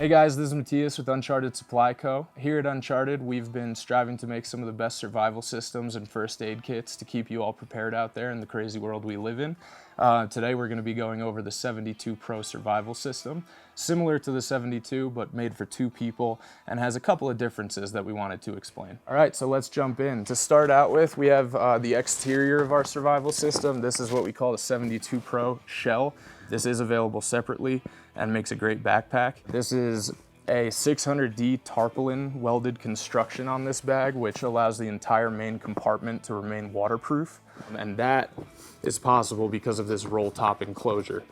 Hey guys, this is Matias with Uncharted Supply Co. Here at Uncharted, we've been striving to make some of the best survival systems and first aid kits to keep you all prepared out there in the crazy world we live in. Today we're going to be going over the 72 Pro survival system, similar to the 72 but made for 2 people and has a couple of differences that we wanted to explain. Alright, so let's jump in. To start out with, we have the exterior of our survival system. This is what we call the 72 Pro shell. This is available separately and makes a great backpack. This is a 600D tarpaulin welded construction on this bag, which allows the entire main compartment to remain waterproof. And that is possible because of this roll top enclosure.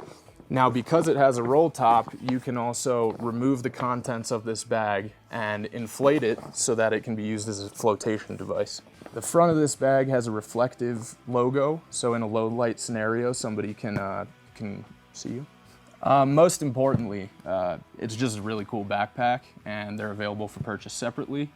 Now, because it has a roll top, you can also remove the contents of this bag and inflate it so that it can be used as a flotation device. The front of this bag has a reflective logo, so in a low light scenario, somebody can see you. Most importantly, it's just a really cool backpack, and they're available for purchase separately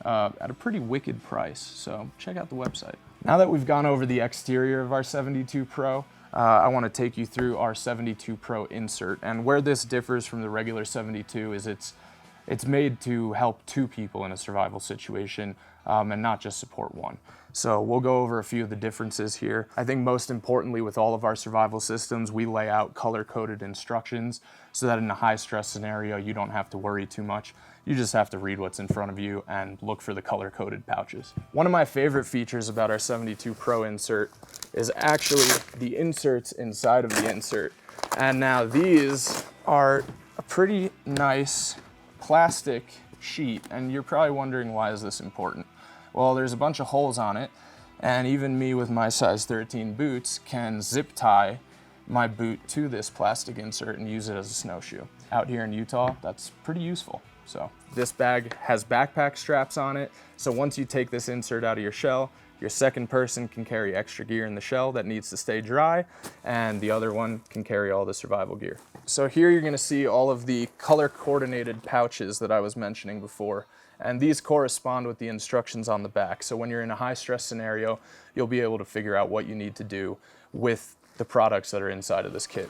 at a pretty wicked price, so check out the website. Now that we've gone over the exterior of our 72 Pro, I want to take you through our 72 Pro insert. And where this differs from the regular 72 is it's made to help 2 people in a survival situation and not just support 1. So we'll go over a few of the differences here. I think most importantly with all of our survival systems, we lay out color-coded instructions so that in a high-stress scenario, you don't have to worry too much. You just have to read what's in front of you and look for the color-coded pouches. One of my favorite features about our 72 Pro insert is actually the inserts inside of the insert. And now these are a pretty nice plastic sheet, and you're probably wondering, why is this important? Well, there's a bunch of holes on it, and even me with my size 13 boots can zip tie my boot to this plastic insert and use it as a snowshoe. Out here in Utah, that's pretty useful. So this bag has backpack straps on it, so once you take this insert out of your shell, your second person can carry extra gear in the shell that needs to stay dry, and the other one can carry all the survival gear. So here you're gonna see all of the color-coordinated pouches that I was mentioning before, and these correspond with the instructions on the back. So when you're in a high-stress scenario, you'll be able to figure out what you need to do with the products that are inside of this kit.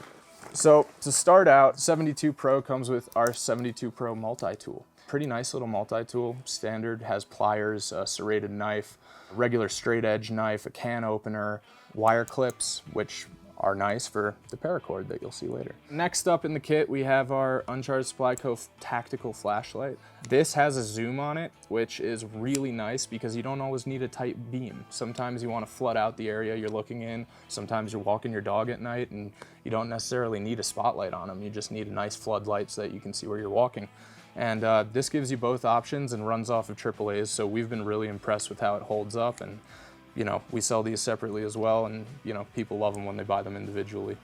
So to start out, 72 Pro comes with our 72 Pro multi-tool. Pretty nice little multi-tool. Standard, has pliers, a serrated knife, a regular straight edge knife, a can opener, wire clips, which are nice for the paracord that you'll see later. Next up in the kit, we have our Uncharted Supply Co tactical flashlight. This has a zoom on it, which is really nice because you don't always need a tight beam. Sometimes you want to flood out the area you're looking in. Sometimes you're walking your dog at night and you don't necessarily need a spotlight on them. You just need a nice floodlight so that you can see where you're walking. And this gives you both options and runs off of AAA's, so we've been really impressed with how it holds up. And you know, we sell these separately as well, and you know, people love them when they buy them individually.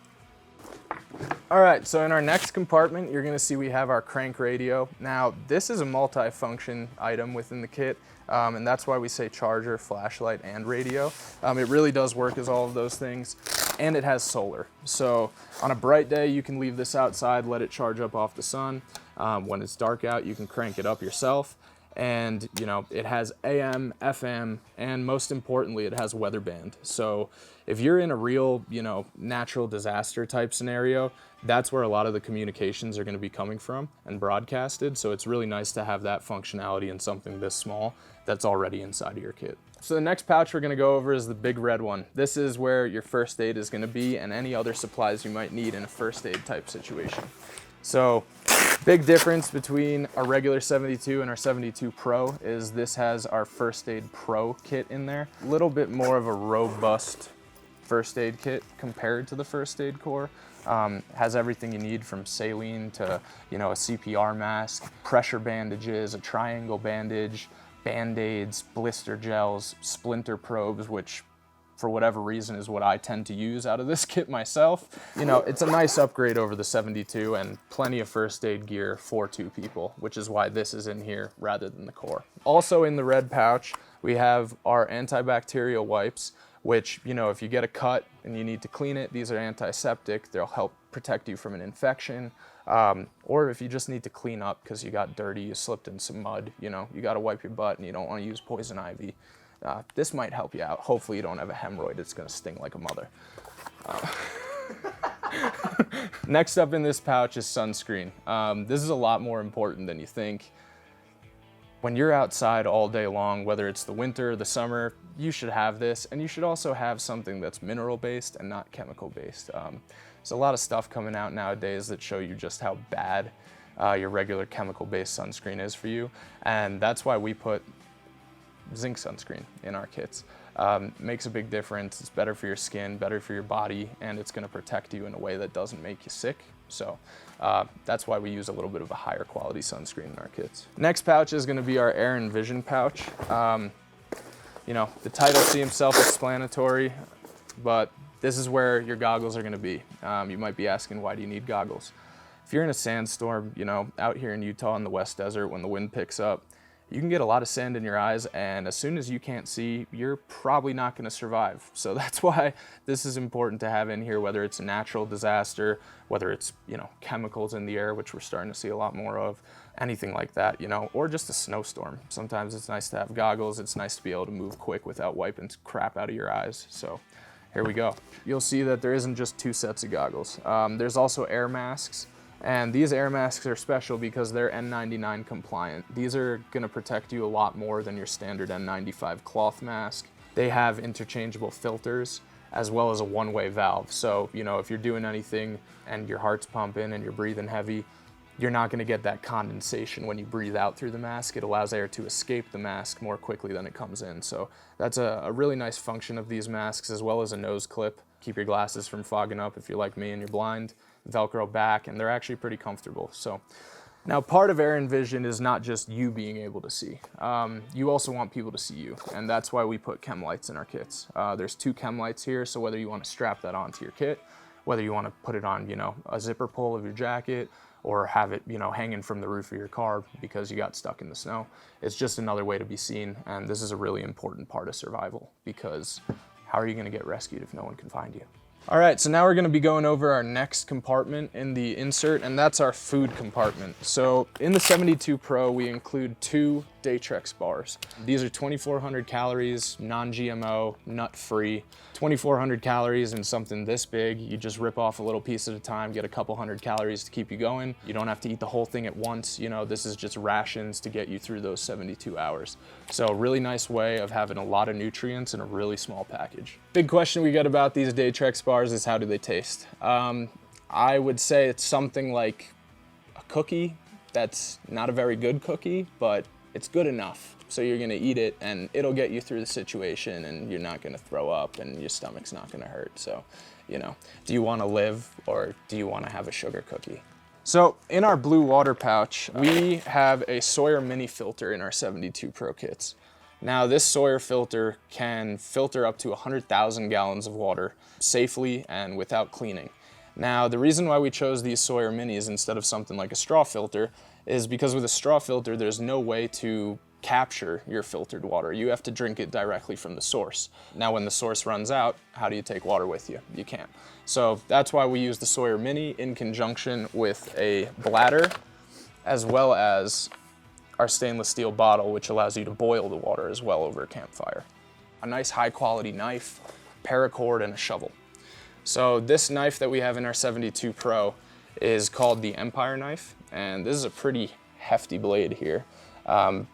All right, so in our next compartment, you're gonna see we have our crank radio. Now, this is a multi-function item within the kit, and that's why we say charger, flashlight, and radio. It really does work as all of those things, and it has solar. So on a bright day, you can leave this outside, let it charge up off the sun. When it's dark out, you can crank it up yourself. And you know, it has AM, FM, and most importantly, it has weather band. So if you're in a real, you know, natural disaster type scenario, that's where a lot of the communications are going to be coming from and broadcasted. So it's really nice to have that functionality in something this small that's already inside of your kit. So the next pouch we're going to go over is the big red one. This is where your first aid is going to be and any other supplies you might need in a first aid type situation. So big difference between our regular 72 and our 72 Pro is this has our First Aid Pro kit in there. A little bit more of a robust first aid kit compared to the First Aid Core. Has everything you need from saline to, you know, a CPR mask, pressure bandages, a triangle bandage, Band-Aids, blister gels, splinter probes, which for whatever reason is what I tend to use out of this kit myself. You know, it's a nice upgrade over the 72 and plenty of first aid gear for 2 people, which is why this is in here rather than the core. Also in the red pouch, we have our antibacterial wipes, which, you know, if you get a cut and you need to clean it, these are antiseptic. They'll help protect you from an infection. Or if you just need to clean up because you got dirty, you slipped in some mud, you know, you got to wipe your butt and you don't want to use poison ivy. This might help you out. Hopefully you don't have a hemorrhoid. It's going to sting like a mother. Next up in this pouch is sunscreen. This is a lot more important than you think. When you're outside all day long, whether it's the winter or the summer, you should have this, and you should also have something that's mineral-based and not chemical-based. There's a lot of stuff coming out nowadays that show you just how bad your regular chemical-based sunscreen is for you, and that's why we put zinc sunscreen in our kits. Makes a big difference. It's better for your skin, better for your body, and it's gonna protect you in a way that doesn't make you sick. So that's why we use a little bit of a higher quality sunscreen in our kits. Next pouch is gonna be our air and vision pouch. You know, the title seems self-explanatory, but this is where your goggles are gonna be. You might be asking, why do you need goggles? If you're in a sandstorm, you know, out here in Utah in the West Desert, when the wind picks up, you can get a lot of sand in your eyes, and as soon as you can't see, you're probably not gonna survive. So that's why this is important to have in here, whether it's a natural disaster, whether it's, you know, chemicals in the air, which we're starting to see a lot more of, anything like that, you know, or just a snowstorm. Sometimes it's nice to have goggles. It's nice to be able to move quick without wiping crap out of your eyes. So here we go. You'll see that there isn't just 2 sets of goggles. There's also air masks. And these air masks are special because they're N99 compliant. These are gonna protect you a lot more than your standard N95 cloth mask. They have interchangeable filters as well as a one-way valve. So, you know, if you're doing anything and your heart's pumping and you're breathing heavy, you're not gonna get that condensation when you breathe out through the mask. It allows air to escape the mask more quickly than it comes in. So that's a really nice function of these masks, as well as a nose clip. Keep your glasses from fogging up if you're like me and you're blind. Velcro back, and they're actually pretty comfortable. So now part of air and vision is not just you being able to see. You also want people to see you, and that's why we put chem lights in our kits. There's 2 chem lights here, so whether you want to strap that onto your kit, whether you want to put it on, you know, a zipper pull of your jacket, or have it, you know, hanging from the roof of your car because you got stuck in the snow, it's just another way to be seen. And this is a really important part of survival, because how are you going to get rescued if no one can find you? All right, so now we're gonna be going over our next compartment in the insert, and that's our food compartment. So in the 72 Pro, we include 2 Daytrex bars. These are 2,400 calories, non-GMO, nut-free. 2,400 calories in something this big. You just rip off a little piece at a time, get a couple hundred calories to keep you going. You don't have to eat the whole thing at once. You know, this is just rations to get you through those 72 hours. So a really nice way of having a lot of nutrients in a really small package. Big question we get about these Daytrex bars is, how do they taste? I would say it's something like a cookie that's not a very good cookie, but it's good enough. So you're gonna eat it and it'll get you through the situation, and you're not gonna throw up and your stomach's not gonna hurt. So, you know, do you wanna live, or do you wanna have a sugar cookie? So in our blue water pouch, we have a Sawyer mini filter in our 72 Pro kits. Now this Sawyer filter can filter up to 100,000 gallons of water safely and without cleaning. Now the reason why we chose these Sawyer minis instead of something like a straw filter is because with a straw filter, there's no way to capture your filtered water. You have to drink it directly from the source. Now when the source runs out, how do you take water with you? You can't. So that's why we use the Sawyer mini in conjunction with a bladder, as well as our stainless steel bottle, which allows you to boil the water as well over a campfire. A nice high quality knife, paracord, and a shovel. So this knife that we have in our 72 Pro is called the Empire knife, and this is a pretty hefty blade here.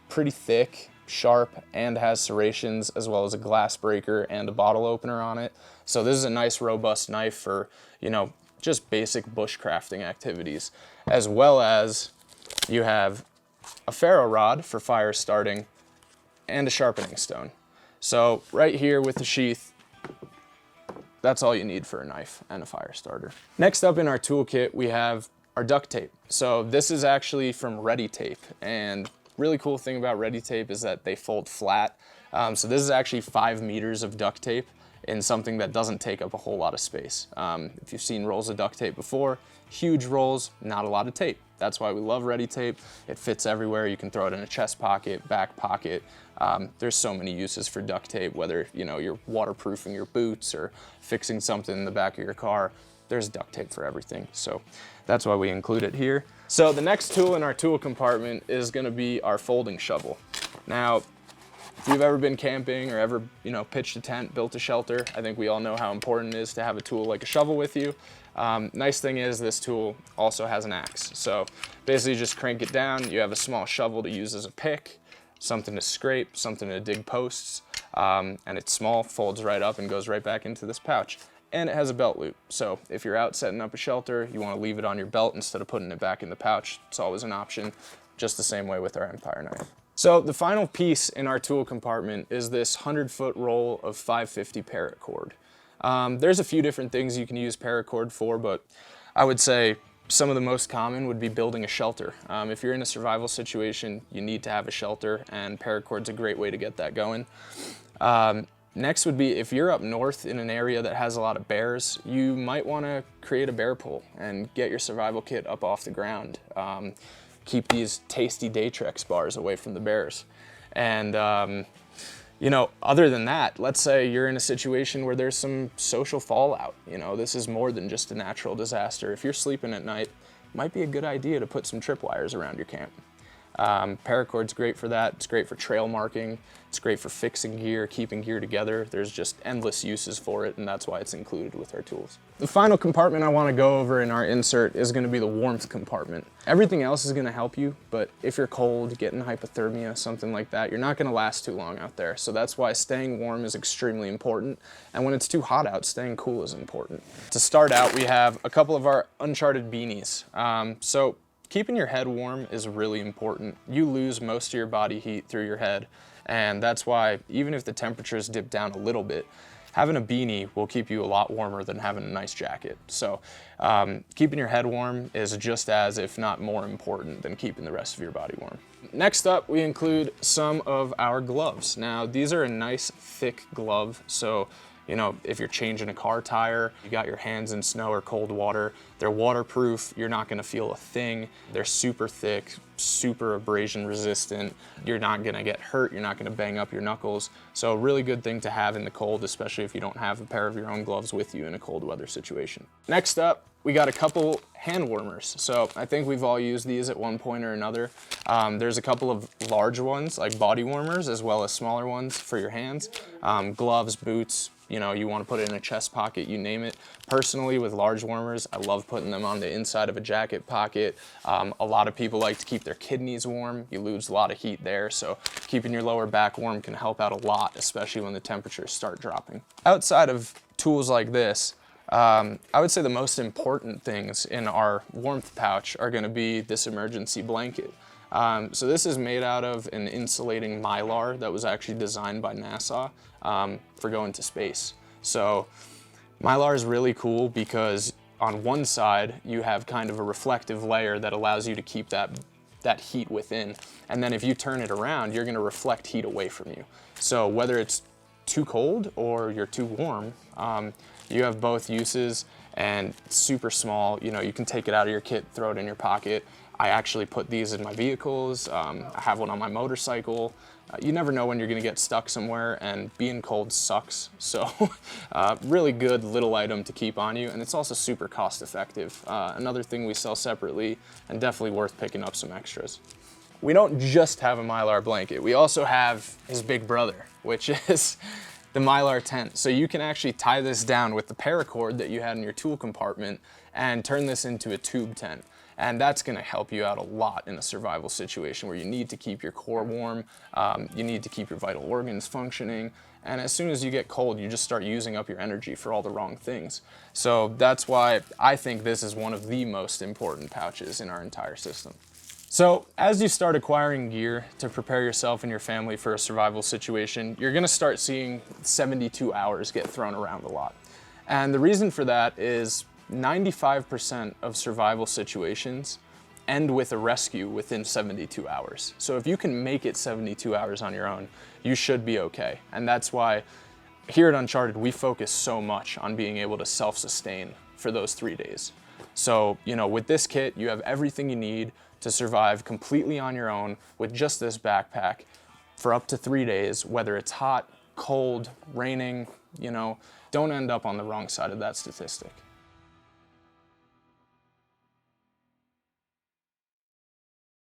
Pretty thick, sharp, and has serrations, as well as a glass breaker and a bottle opener on it. So this is a nice robust knife for, you know, just basic bushcrafting activities, as well as you have a ferro rod for fire starting and a sharpening stone. So right here with the sheath, that's all you need for a knife and a fire starter. Next up in our toolkit, we have our duct tape. So this is actually from Ready Tape, and really cool thing about Ready Tape is that they fold flat. So this is actually 5 meters of duct tape in something that doesn't take up a whole lot of space. If you've seen rolls of duct tape before, huge rolls, not a lot of tape. That's why we love Ready Tape. It fits everywhere. You can throw it in a chest pocket, back pocket. There's so many uses for duct tape, whether, you know, you're waterproofing your boots or fixing something in the back of your car. There's duct tape for everything. So that's why we include it here. So the next tool in our tool compartment is gonna be our folding shovel. Now, if you've ever been camping or ever, you know, pitched a tent, built a shelter, I think we all know how important it is to have a tool like a shovel with you. Nice thing is this tool also has an axe. So basically just crank it down. You have a small shovel to use as a pick, something to scrape, something to dig posts, and it's small, folds right up and goes right back into this pouch. And it has a belt loop. So if you're out setting up a shelter, you want to leave it on your belt instead of putting it back in the pouch, it's always an option, just the same way with our Empire knife. So the final piece in our tool compartment is this 100-foot roll of 550 paracord. There's a few different things you can use paracord for, but I would say some of the most common would be building a shelter. If you're in a survival situation, you need to have a shelter, and paracord's a great way to get that going. Next would be if you're up north in an area that has a lot of bears, you might want to create a bear pool and get your survival kit up off the ground. Keep these tasty Daytrex bars away from the bears. And you know, other than that, let's say you're in a situation where there's some social fallout. You know, this is more than just a natural disaster. If you're sleeping at night, it might be a good idea to put some tripwires around your camp. Paracord's great for that. It's great for trail marking. It's great for fixing gear, keeping gear together. There's just endless uses for it, and that's why it's included with our tools. The final compartment I want to go over in our insert is going to be the warmth compartment. Everything else is going to help you, but if you're cold, getting hypothermia, something like that, you're not going to last too long out there. So that's why staying warm is extremely important. And when it's too hot out, staying cool is important. To start out, we have a couple of our Uncharted beanies. So keeping your head warm is really important. You lose most of your body heat through your head, and that's why even if the temperatures dip down a little bit, having a beanie will keep you a lot warmer than having a nice jacket. So keeping your head warm is just as, if not more important than keeping the rest of your body warm. Next up, we include some of our gloves. Now, these are a nice thick glove, so you know, if you're changing a car tire, you got your hands in snow or cold water, they're waterproof, you're not gonna feel a thing. They're super thick, super abrasion resistant. You're not gonna get hurt, you're not gonna bang up your knuckles. So a really good thing to have in the cold, especially if you don't have a pair of your own gloves with you in a cold weather situation. Next up, we got a couple hand warmers. So I think we've all used these at one point or another. There's a couple of large ones, like body warmers, as well as smaller ones for your hands. Gloves, boots, you know, you want to put it in a chest pocket, you name it. Personally, with large warmers, I love putting them on the inside of a jacket pocket. A lot of people like to keep their kidneys warm. You lose a lot of heat there, so keeping your lower back warm can help out a lot, especially when the temperatures start dropping. Outside of tools like this, I would say the most important things in our warmth pouch are going to be this emergency blanket. So this is made out of an insulating mylar that was actually designed by NASA for going to space. So mylar is really cool because on one side you have kind of a reflective layer that allows you to keep that heat within, and then if you turn it around, you're going to reflect heat away from you. So whether it's too cold or you're too warm, you have both uses, and it's super small. You know, you can take it out of your kit, throw it in your pocket. I actually put these in my vehicles. I have one on my motorcycle. You never know when you're gonna get stuck somewhere, and being cold sucks. So really good little item to keep on you, and it's also super cost effective. Another thing we sell separately, and definitely worth picking up some extras. We don't just have a Mylar blanket. We also have his big brother, which is the Mylar tent. So you can actually tie this down with the paracord that you had in your tool compartment and turn this into a tube tent. And that's gonna help you out a lot in a survival situation where you need to keep your core warm, you need to keep your vital organs functioning, and as soon as you get cold, you just start using up your energy for all the wrong things. So that's why I think this is one of the most important pouches in our entire system. So as you start acquiring gear to prepare yourself and your family for a survival situation, you're gonna start seeing 72 hours get thrown around a lot. And the reason for that is 95% of survival situations end with a rescue within 72 hours. So if you can make it 72 hours on your own, you should be okay. And that's why here at Uncharted, we focus so much on being able to self-sustain for those 3 days. So, you know, with this kit, you have everything you need to survive completely on your own with just this backpack for up to 3 days, whether it's hot, cold, raining, you know, don't end up on the wrong side of that statistic.